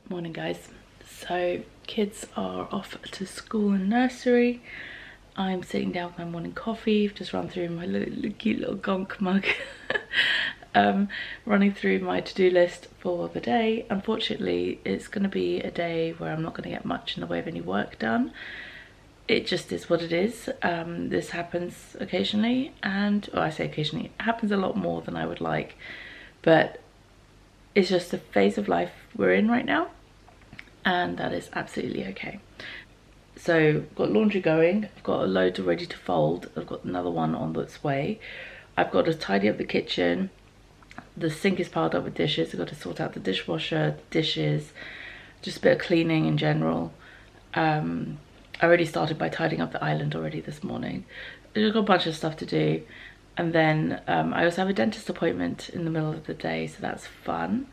Morning guys. So kids are off to school and nursery. I'm sitting down with my morning coffee. I've just run through my cute little gonk mug. Running through my to-do list for the day. Unfortunately, it's going to be a day where I'm not going to get much in the way of any work done. It just is what it is. This happens occasionally, and I say occasionally, it happens a lot more than I would like, but it's just the phase of life we're in right now, and that is absolutely okay. So I've got laundry going, I've got a load ready to fold, I've got another one on its way. I've got to tidy up the kitchen, the sink is piled up with dishes, I've got to sort out the dishwasher, dishes, just a bit of cleaning in general. I already started by tidying up the island already this morning. I've got a bunch of stuff to do. And then I also have a dentist appointment in the middle of the day, so that's fun.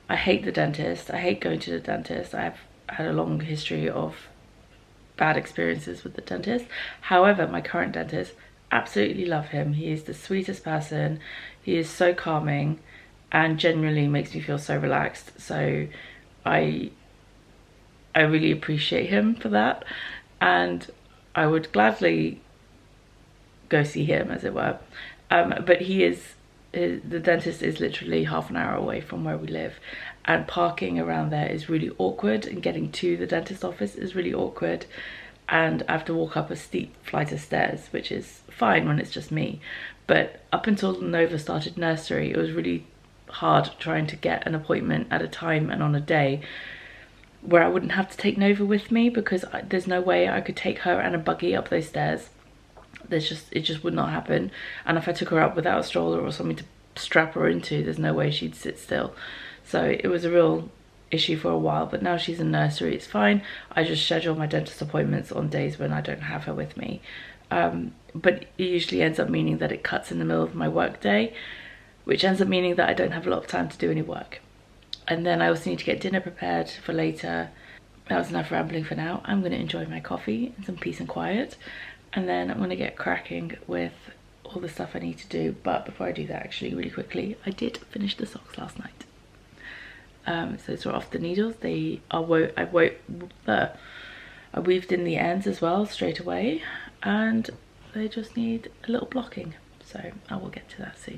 I hate the dentist. I hate going to the dentist. I've had a long history of bad experiences with the dentist. However, my current dentist, absolutely love him. He is the sweetest person. He is so calming and genuinely makes me feel so relaxed. So I really appreciate him for that. And I would gladly go see him, as it were. But the dentist is literally half an hour away from where we live, and parking around there is really awkward, and getting to the dentist office is really awkward, and I have to walk up a steep flight of stairs, which is fine when it's just me. But up until Nova started nursery, it was really hard trying to get an appointment at a time and on a day where I wouldn't have to take Nova with me, because there's no way I could take her and a buggy up those stairs. It just would not happen. And if I took her up without a stroller or something to strap her into, there's no way she'd sit still. So it was a real issue for a while, but now she's in nursery, it's fine. I just schedule my dentist appointments on days when I don't have her with me. But it usually ends up meaning that it cuts in the middle of my work day, which ends up meaning that I don't have a lot of time to do any work. And then I also need to get dinner prepared for later. That was enough rambling for now. I'm going to enjoy my coffee and some peace and quiet. And then I'm going to get cracking with all the stuff I need to do. But before I do that, actually, really quickly, I did finish the socks last night. So those are off the needles. They are I weaved in the ends as well straight away. And they just need a little blocking. So I will get to that soon.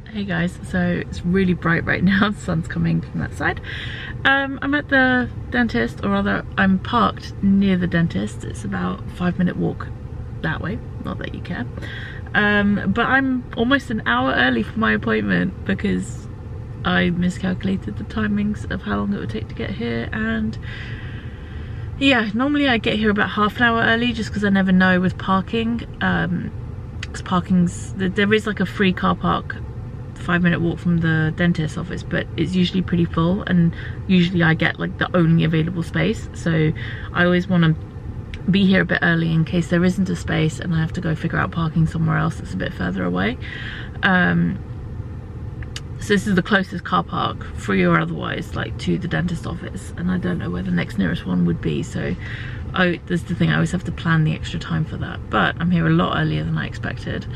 Hey guys, so it's really bright right now, the sun's coming from that side. I'm at the dentist, or rather I'm parked near the dentist. It's about a 5-minute walk that way, not that you care. But I'm almost an hour early for my appointment because I miscalculated the timings of how long it would take to get here, and yeah, normally I get here about half an hour early just because I never know with parking. Because there is like a free car park 5-minute walk from the dentist's office, but it's usually pretty full, and usually I get like the only available space, so I always want to be here a bit early in case there isn't a space and I have to go figure out parking somewhere else that's a bit further away. So this is the closest car park, free or otherwise, like to the dentist office, and I don't know where the next nearest one would be, so that's the thing, I always have to plan the extra time for that. But I'm here a lot earlier than I expected,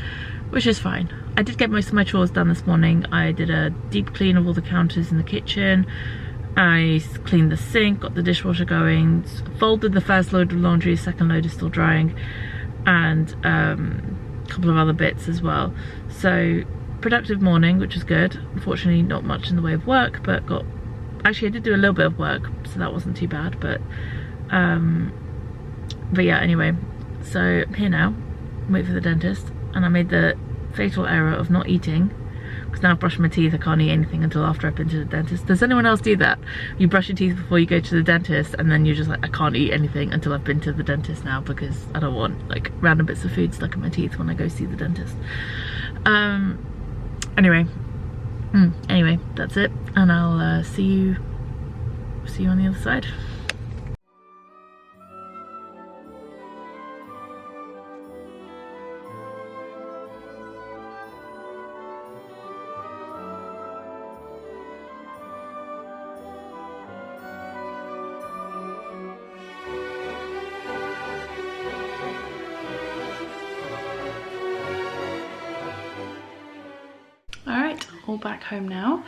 which is fine. I did get most of my chores done this morning. I did a deep clean of all the counters in the kitchen. I cleaned the sink, got the dishwasher going, folded the first load of laundry, second load is still drying, and a couple of other bits as well. So productive morning, which is good. Unfortunately not much in the way of work, but actually I did do a little bit of work, so that wasn't too bad. But yeah, anyway, so I'm here now, wait for the dentist, and I made the fatal error of not eating, because now I've brushed my teeth, I can't eat anything until after I've been to the dentist. Does anyone else do that? You brush your teeth before you go to the dentist, and then you're just like, I can't eat anything until I've been to the dentist now, because I don't want like random bits of food stuck in my teeth when I go see the dentist. Anyway, that's it, and I'll see you on the other side. Alright, all back home now.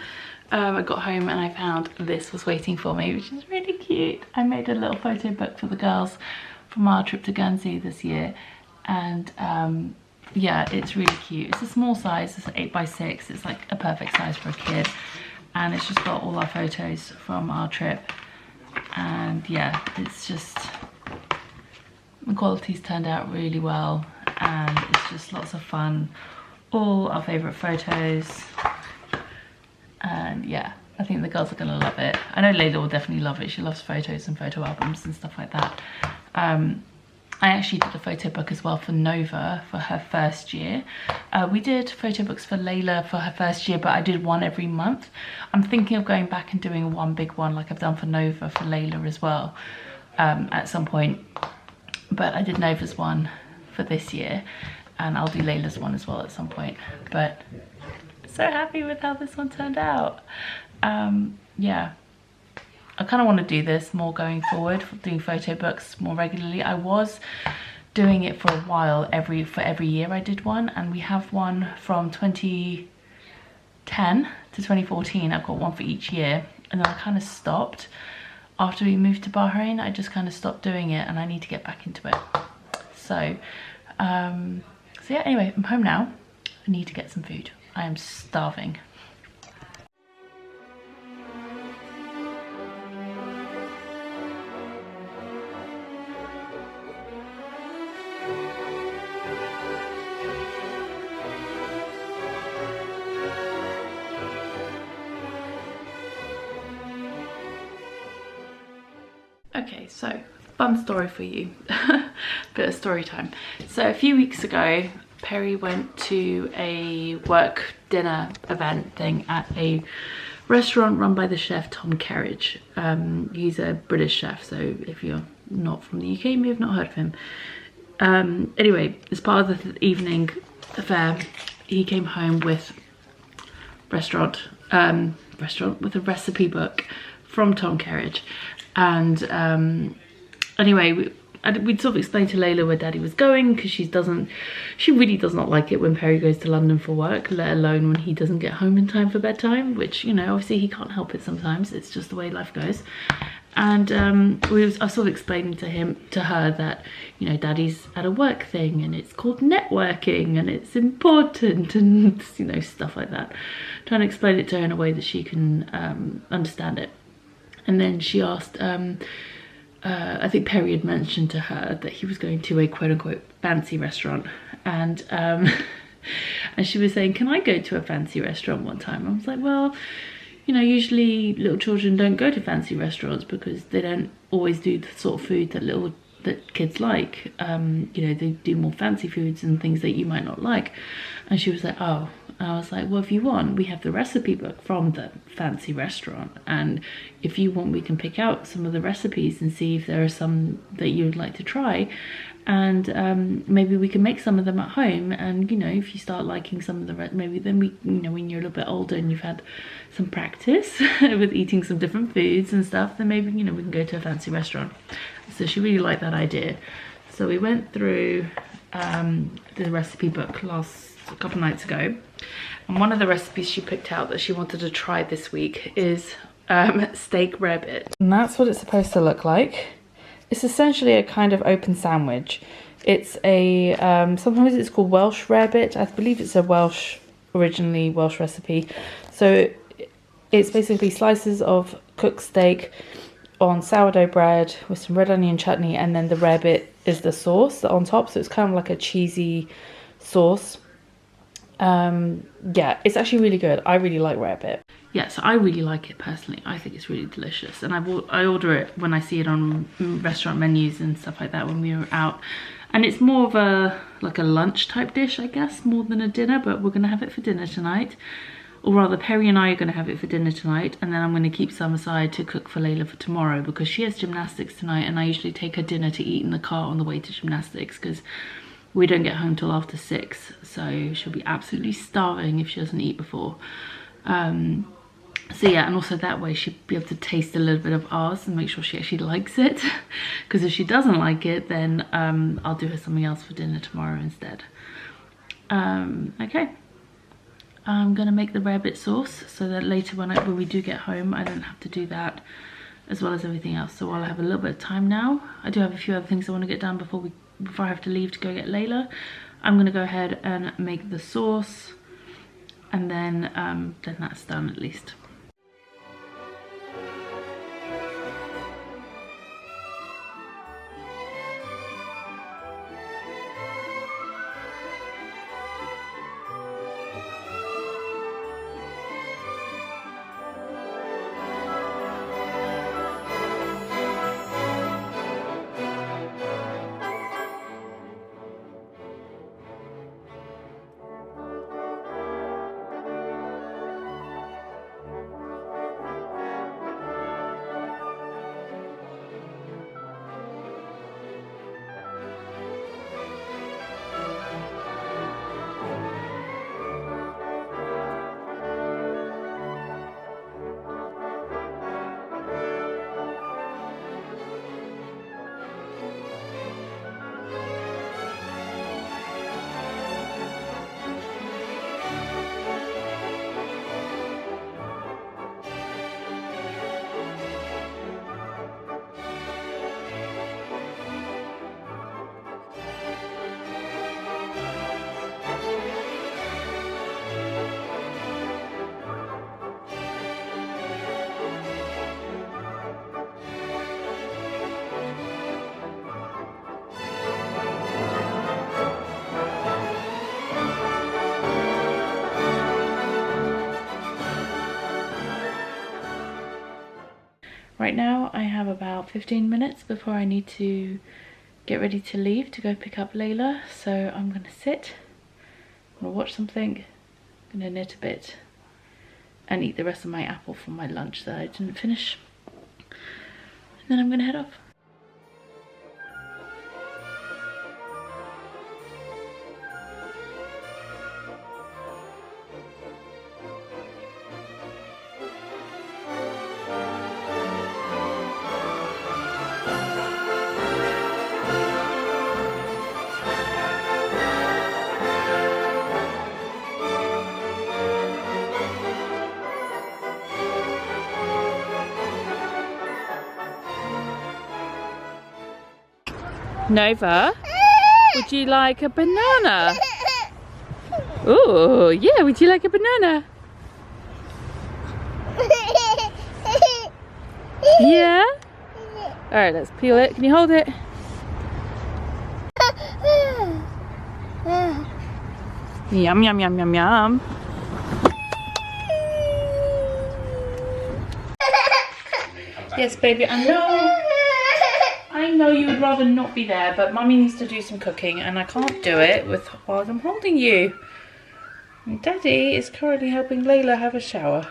I got home and I found this was waiting for me, which is really cute. I made a little photo book for the girls from our trip to Guernsey this year, and yeah, it's really cute. It's a small size, it's 8x6, it's like a perfect size for a kid, and it's just got all our photos from our trip, and yeah, it's just, the quality's turned out really well, and it's just lots of fun. All our favourite photos, and yeah, I think the girls are gonna love it. I know Layla will definitely love it. She loves photos and photo albums and stuff like that. I actually did a photo book as well for Nova for her first year. We did photo books for Layla for her first year, but I did one every month. I'm thinking of going back and doing one big one like I've done for Nova for Layla as well at some point, but I did Nova's one for this year, and I'll do Layla's one as well at some point. But so happy with how this one turned out. Yeah, I kind of want to do this more going forward, doing photo books more regularly. I was doing it for a while, for every year I did one, and we have one from 2010 to 2014. I've got one for each year, and then I kind of stopped after we moved to Bahrain. I just kind of stopped doing it, and I need to get back into it. So so yeah, anyway, I'm home now. I need to get some food. I am starving. Okay, so fun story for you. Bit of story time. So a few weeks ago, Perry went to a work dinner event thing at a restaurant run by the chef Tom Kerridge. He's a British chef, so if you're not from the UK, you may have not heard of him. Anyway, as part of the evening affair, he came home with with a recipe book from Tom Kerridge, and anyway, we'd sort of explained to Layla where Daddy was going, because she really does not like it when Perry goes to London for work, let alone when he doesn't get home in time for bedtime, which, you know, obviously he can't help it sometimes. It's just the way life goes. And I was sort of explaining to her that, you know, Daddy's at a work thing and it's called networking and it's important and, you know, stuff like that. Trying to explain it to her in a way that she can understand it. And then she asked, I think Perry had mentioned to her that he was going to a quote-unquote fancy restaurant. And and she was saying, can I go to a fancy restaurant one time? I was like, well, you know, usually little children don't go to fancy restaurants because they don't always do the sort of food that kids like. You know, they do more fancy foods and things that you might not like. And she was like, oh. I was like, well, if you want, we have the recipe book from the fancy restaurant, and if you want, we can pick out some of the recipes and see if there are some that you would like to try, and maybe we can make some of them at home. And, you know, if you start liking some of the maybe then we, you know, when you're a little bit older and you've had some practice with eating some different foods and stuff, then maybe, you know, we can go to a fancy restaurant. So she really liked that idea. So we went through the recipe book a couple nights ago, and one of the recipes she picked out that she wanted to try this week is steak rarebit. And that's what it's supposed to look like. It's essentially a kind of open sandwich. It's a sometimes it's called Welsh rarebit. I believe it's a originally Welsh recipe. So it's basically slices of cooked steak on sourdough bread with some red onion chutney, and then the rarebit is the sauce on top. So it's kind of like a cheesy sauce. Yeah, it's actually really good. I really like rarebit. Yeah, so I really like it personally. I think it's really delicious, and I order it when I see it on restaurant menus and stuff like that when we were out. And it's more of a like a lunch type dish, I guess, more than a dinner, but we're gonna have it for dinner tonight. Or rather, Perry and I are gonna have it for dinner tonight, and then I'm gonna keep some aside to cook for Layla for tomorrow, because she has gymnastics tonight, and I usually take her dinner to eat in the car on the way to gymnastics, because we don't get home till after 6, so she'll be absolutely starving if she doesn't eat before. So yeah, and also that way she'll be able to taste a little bit of ours and make sure she actually likes it. Because if she doesn't like it, then I'll do her something else for dinner tomorrow instead. Okay. I'm gonna make the rarebit sauce so that later when we do get home, I don't have to do that as well as everything else. So while I have a little bit of time now, I do have a few other things I want to get done before I have to leave to go get Layla. I'm gonna go ahead and make the sauce, and then that's done at least. Right now I have about 15 minutes before I need to get ready to leave to go pick up Layla. So I'm gonna sit, I'm gonna watch something, I'm gonna knit a bit and eat the rest of my apple from my lunch that I didn't finish. And then I'm gonna head off. Nova, would you like a banana? Oh, yeah, would you like a banana? Yeah? Alright, let's peel it. Can you hold it? Yum, yum, yum, yum, yum. Yes, baby, I know you would rather not be there, but Mummy needs to do some cooking and I can't do it while I'm holding you. And Daddy is currently helping Layla have a shower.